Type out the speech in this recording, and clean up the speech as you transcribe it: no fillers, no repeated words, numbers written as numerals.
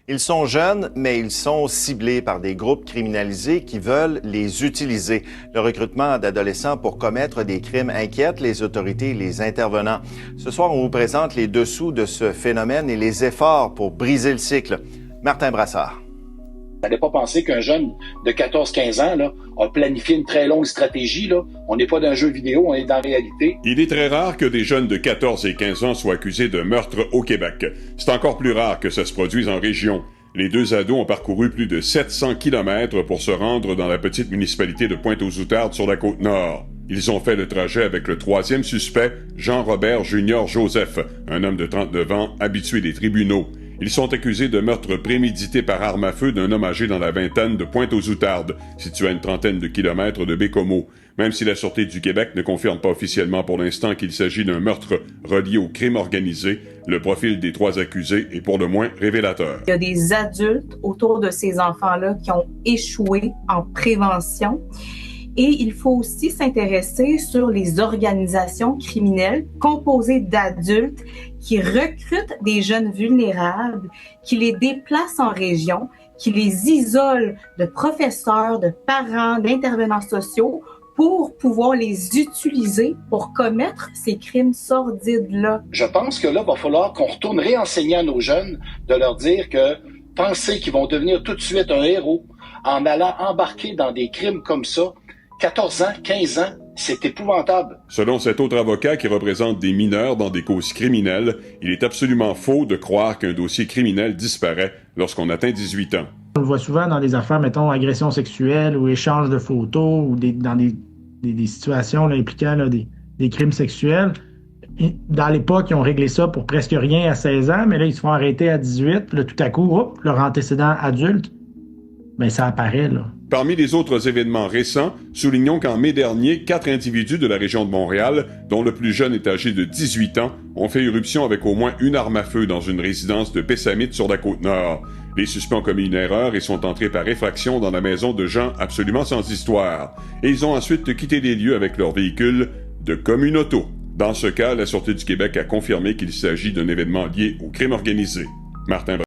Ils sont jeunes, mais ils sont ciblés par des groupes criminalisés qui veulent les utiliser. Le recrutement d'adolescents pour commettre des crimes inquiète les autorités et les intervenants. Ce soir, on vous présente les dessous de ce phénomène et les efforts pour briser le cycle. Martin Brassard. Vous n'allez pas penser qu'un jeune de 14-15 ans là, a planifié une très longue stratégie. Là. On n'est pas dans un jeu vidéo, on est dans la réalité. Il est très rare que des jeunes de 14 et 15 ans soient accusés de meurtre au Québec. C'est encore plus rare que ça se produise en région. Les deux ados ont parcouru plus de 700 kilomètres pour se rendre dans la petite municipalité de Pointe-aux-Outardes sur la Côte-Nord. Ils ont fait le trajet avec le troisième suspect, Jean-Robert Junior Joseph, un homme de 39 ans habitué des tribunaux. Ils sont accusés de meurtre prémédité par arme à feu d'un homme âgé dans la vingtaine de Pointe-aux-Outardes, situé à une trentaine de kilomètres de Bécomo. Même si la Sûreté du Québec ne confirme pas officiellement pour l'instant qu'il s'agit d'un meurtre relié au crime organisé, le profil des trois accusés est pour le moins révélateur. Il y a des adultes autour de ces enfants-là qui ont échoué en prévention. Et il faut aussi s'intéresser sur les organisations criminelles composées d'adultes qui recrutent des jeunes vulnérables, qui les déplacent en région, qui les isolent de professeurs, de parents, d'intervenants sociaux pour pouvoir les utiliser pour commettre ces crimes sordides-là. Je pense que là, il va falloir qu'on retourne réenseigner à nos jeunes de leur dire que penser qu'ils vont devenir tout de suite un héros en allant embarquer dans des crimes comme ça, 14 ans, 15 ans, c'est épouvantable. Selon cet autre avocat qui représente des mineurs dans des causes criminelles, il est absolument faux de croire qu'un dossier criminel disparaît lorsqu'on atteint 18 ans. On le voit souvent dans des affaires, mettons, agression sexuelle ou échange de photos ou dans des situations là, impliquant là, des crimes sexuels. Dans l'époque, ils ont réglé ça pour presque rien à 16 ans, mais là, ils se font arrêter à 18. Là, tout à coup, leur antécédent adulte, ben ça apparaît, là. Parmi les autres événements récents, soulignons qu'en mai dernier, 4 individus de la région de Montréal, dont le plus jeune est âgé de 18 ans, ont fait irruption avec au moins une arme à feu dans une résidence de Pessamit sur la Côte-Nord. Les suspects ont commis une erreur et sont entrés par effraction dans la maison de gens absolument sans histoire. Et ils ont ensuite quitté les lieux avec leur véhicule de Communauto. Dans ce cas, la Sûreté du Québec a confirmé qu'il s'agit d'un événement lié au crime organisé. Martin